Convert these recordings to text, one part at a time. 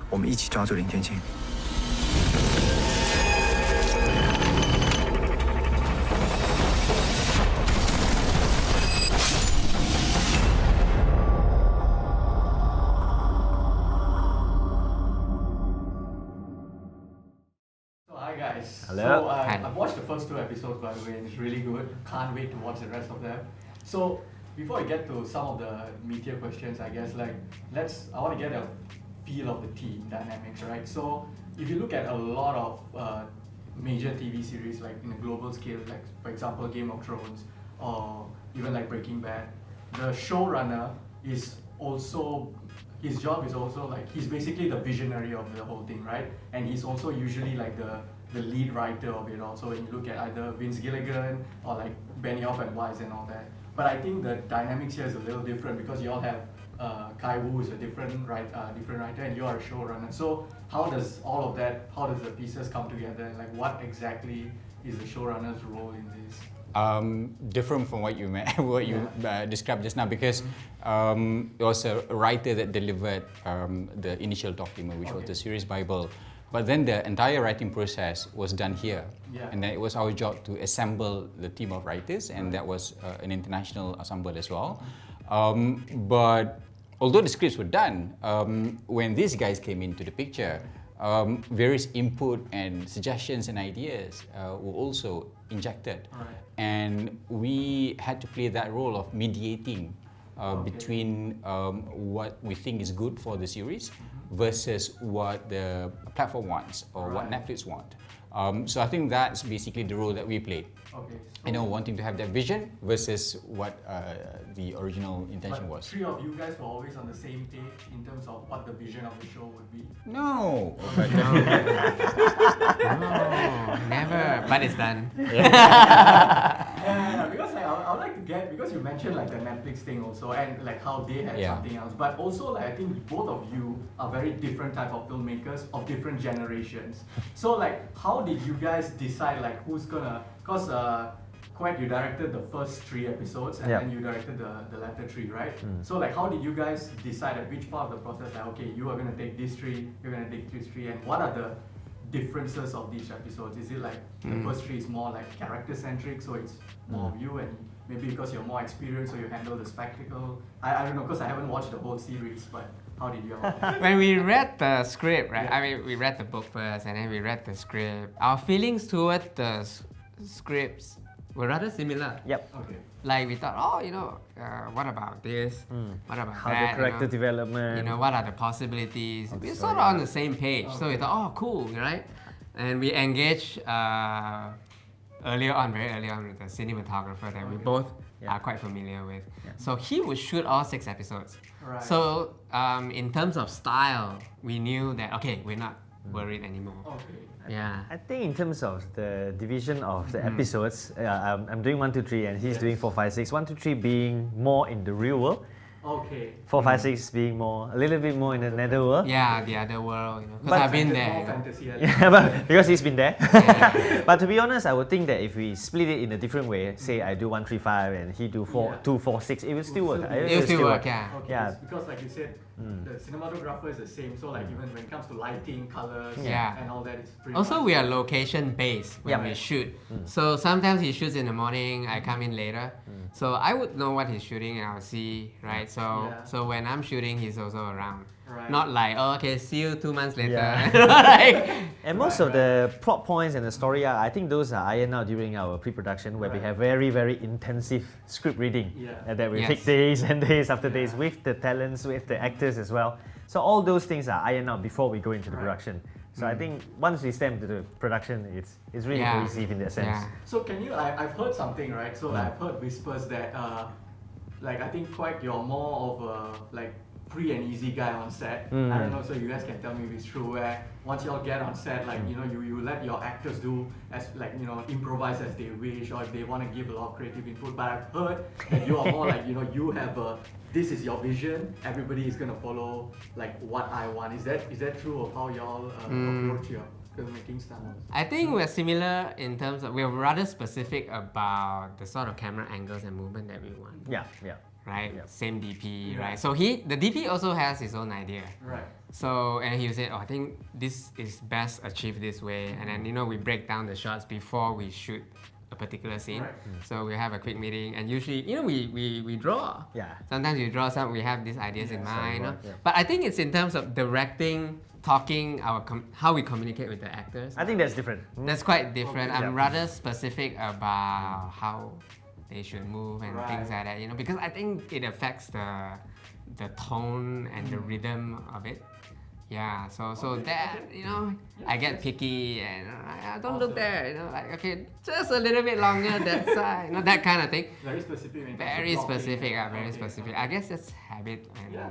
我们一起抓住林天青。Hi guys. Hello. So I've watched the first 2 episodes by the way, and it's really good. Can't wait to watch the rest of them. So before I get to some of the meatier questions, I guess I want to get a feel of the team dynamics, right? So if you look at a lot of major TV series like in a global scale, like for example Game of Thrones or even like Breaking Bad, the showrunner is also, his job is also like, he's basically the visionary of the whole thing, right? And he's also usually like the lead writer of it all. So when you look at either Vince Gilligan or like Benioff and Weiss and all that. But I think the dynamics here is a little different because you all have Kai Wu is a different writer and you are a showrunner. So how does all of that, how does the pieces come together, and like what exactly is the showrunner's role in this? Different from what you described just now, because it was a writer that delivered the initial document, which was the series Bible. But then the entire writing process was done here. And then it was our job to assemble the team of writers, and that was an international ensemble as well. But although the scripts were done, when these guys came into the picture, various input and suggestions and ideas were also injected. And we had to play that role of mediating between what we think is good for the series versus what the platform wants or what Netflix want. So I think that's basically the role that we played. So wanting to have that vision versus what the original intention was. 3 of you guys were always on the same page in terms of what the vision of the show would be? No! No, never, but it's done. Because like, I would like to get, because you mentioned like the Netflix thing also, and like how they had something else, but also like I think both of you are very different type of filmmakers of different generations. So like how did you guys decide like who's gonna, because Quek, you directed the first 3 episodes and then you directed the latter 3, right? So like how did you guys decide at which part of the process, like okay, you are gonna take this 3, you're gonna take this 3, and what are the differences of these episodes? Is it like the first 3 is more like character centric, so it's more of you, and maybe because you're more experienced so you handle the spectacle? I don't know, because I haven't watched the whole series, but how did you all? When we read the script, right? I mean, we read the book first and then we read the script. Our feelings towards the scripts were rather similar. Okay. Like we thought, what about this? What about How that? the character development. What are the possibilities? We're sort of on the same page. So we thought, oh, cool, right? And we engaged very early on with the cinematographer that we both are quite familiar with. So he would shoot all 6 episodes. So in terms of style, we knew that, okay, we're not worried anymore. I think in terms of the division of the episodes, I'm doing 1, 2, 3 and he's doing 4, 5, 6. 1, 2, 3 being more in the real world. 4, 5, 6 being a little bit more in the netherworld. Yeah, the other world, because I've been there. But because he's been there. But to be honest, I would think that if we split it in a different way, say I do 1, 3, 5 and he do 2, 4, 6, it will still work. It will still work, Because like you said, the cinematographer is the same, so like even when it comes to lighting, colors, and all that, it's pretty Also, much we are location based when we shoot. So sometimes he shoots in the morning, I come in later. So I would know what he's shooting and I'll see, right? So when I'm shooting, he's also around. Not like, oh, okay, see you 2 months later. And most of the plot points and the story arc, I think those are ironed out during our pre-production where we have very, very intensive script reading that we take days and days after days with the talents, with the actors as well. So all those things are ironed out before we go into the production. So I think once we step into the production, it's really cohesive in that sense. So can you, I've heard something, right? So I've heard whispers that, like I think Quek, you're more of a like free and easy guy on set. I don't know, so you guys can tell me if it's true, where once you all get on set, like you let your actors do as like improvise as they wish, or if they want to give a lot of creative input. But I've heard that you are more like you have a, this is your vision, everybody is gonna follow like what I want. Is that true of how y'all approach your filmmaking style? I think we're similar in terms of, we're rather specific about the sort of camera angles and movement that we want. right? Yep. Same DP, Yeah. right? So the DP also has his own idea. Right. So, and he said, oh, I think this is best achieved this way. And then, we break down the shots before we shoot a particular scene. Right. So we have a quick meeting, and usually, we draw. Yeah. Sometimes we draw some, we have these ideas in mind. storyboard, yeah. But I think it's in terms of directing, talking, how we communicate with the actors. I think that's different. That's quite different. Okay. I'm rather specific about how they should move and things like that, because I think it affects the tone and the rhythm of it. Yeah, so that, I get picky and I don't look there, like, okay, just a little bit longer that side, that kind of thing. Very specific. in terms of Very blocking. specific, very Okay. specific. I guess that's habit and, Yeah.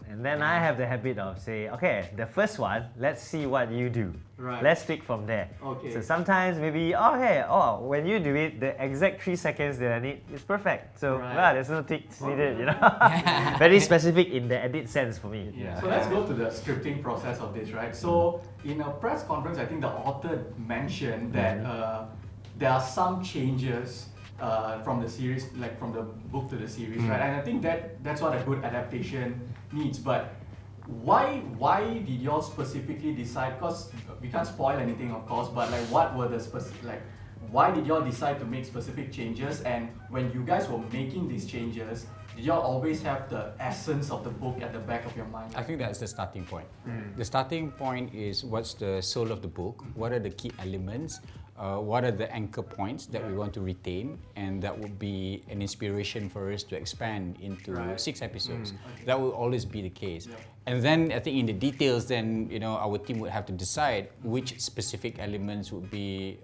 And then I have the habit of saying, okay, the first one, let's see what you do. Right. Let's pick from there. Okay. So sometimes maybe, when you do it, the exact 3 seconds that I need is perfect. So Right. there's no ticks needed, Very specific in the edit sense for me. Yeah. So let's go to the scripting process of this, right? So in a press conference, I think the author mentioned that there are some changes from the series, like from the book to the series, right? And I think that's what a good adaptation needs. But why did y'all specifically decide? Because we can't spoil anything, of course. But like, what were the specific why did y'all decide to make specific changes? And when you guys were making these changes, did y'all always have the essence of the book at the back of your mind? I think that's the starting point. The starting point is what's the soul of the book, what are the key elements, what are the anchor points that we want to retain, and that would be an inspiration for us to expand into 6 episodes. That will always be the case. And then I think in the details, then our team would have to decide which specific elements would be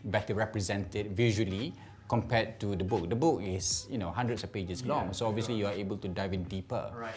better represented visually compared to the book. The book is hundreds of pages long, so obviously you are able to dive in deeper. Right.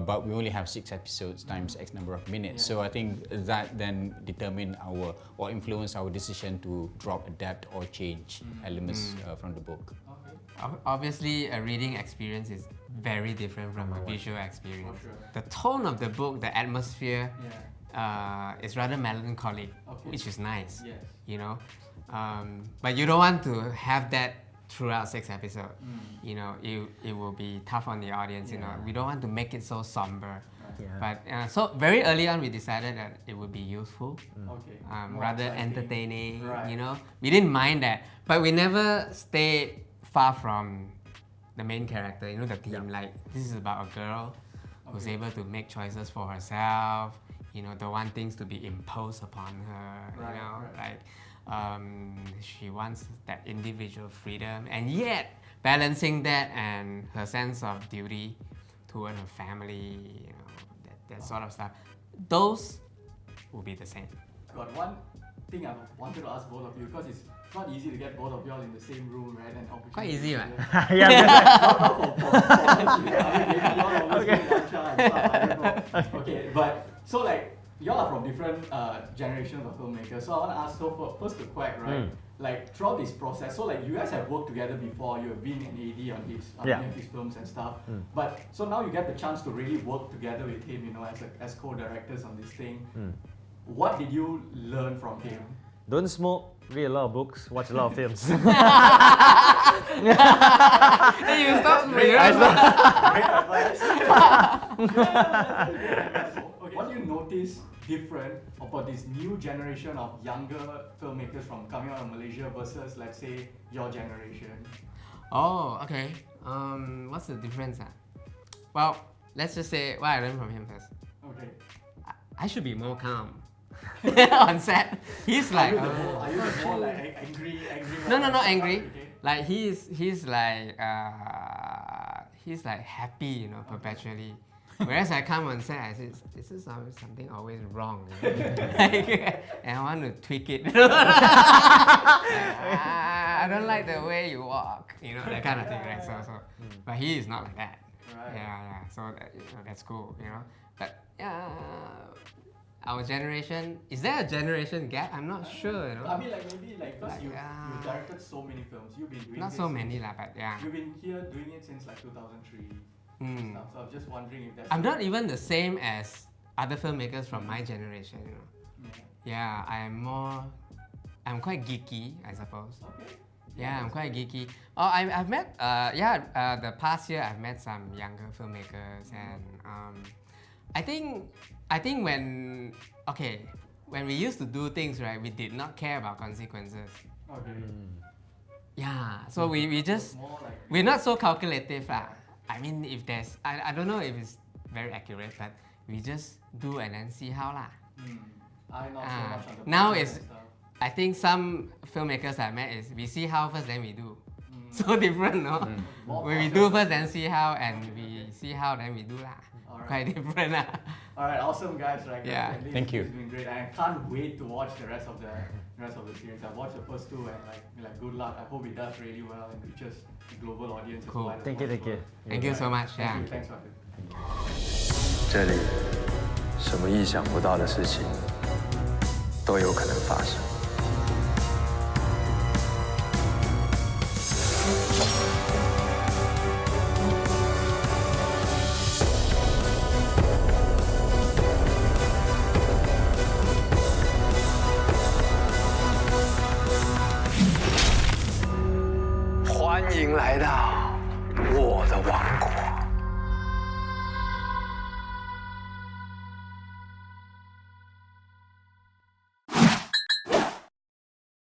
But we only have 6 episodes times X number of minutes. So I think that then determine or influence our decision to drop, adapt, or change elements from the book. Obviously, a reading experience is very different from a visual experience. For sure. The tone of the book, the atmosphere, is rather melancholic, which is nice. Yes. But you don't want to have that throughout 6 episodes. It will be tough on the audience. We don't want to make it so somber. But so very early on, we decided that it would be useful, Okay. rather exciting. entertaining. Right. We didn't mind that, but we never stayed far from the main character. The theme. Like, this is about a girl who's able to make choices for herself. Don't want things to be imposed upon her. Like. She wants that individual freedom, and yet balancing that and her sense of duty toward her family, that sort of stuff. Those will be the same. Got one thing I wanted to ask both of you, because it's not easy to get both of y'all in the same room, right? And Quite easy, right? Okay, but so like, y'all are from different generations of filmmakers. So I want to ask, first to Quek, right? Like, throughout this process, so like, you guys have worked together before, you have been an AD on many of his films and stuff. But so now you get the chance to really work together with him, as co-directors on this thing. What did you learn from him? Don't smoke, read a lot of books, watch a lot of films. Hey, you stop me. Great advice. Okay, what do you notice different about this new generation of younger filmmakers from coming out of Malaysia versus, let's say, your generation? Oh, okay. What's the difference? Well, let's just say what I learned from him first. Okay. I should be more calm on set. He's like, Are you the more like angry? no, not angry. Okay. Like he's like happy, perpetually. Whereas I come on set, I say, this is something always wrong. And I want to tweak it. I don't like the way you walk, that kind of thing, right? So, but he is not like that. Right. Yeah. So that's cool, But our generation, is there a generation gap? I'm not sure. I mean, like maybe because you yeah. directed so many films, you've been doing Not this so since- many, but yeah. You've been here doing it since like 2003. Stuff. So I'm just wondering if that's. I'm not even the same as other filmmakers from my generation, Yeah. Yeah, I'm quite geeky, I suppose. Okay. Yeah, I'm quite geeky. Oh, I've met, the past year I've met some younger filmmakers, and I think when we used to do things, right, we did not care about consequences. Okay. Yeah, so we just, More like we're not so calculative. I mean, if there's, I don't know if it's very accurate, but we just do and then see how lah. I'm not so much on the Now budget it's, and stuff. I think some filmmakers I met is we see how first, then we do. So different, no? When we do first, then see how, and we see how, then we do lah. Alright. Quite different lah. Alright, awesome guys, right? Yeah. At least Thank you. It's been great, and I can't wait to watch the rest of the series. I've watched the first two, and like good luck. I hope it does really well and reaches the global audience. Cool. As wide as Thank you, thank you. possible. Thank you so much. Thank Yeah. you. Thanks, Martin. 这里什么意想不到的事情都有可能发生。欢迎来到我的王国。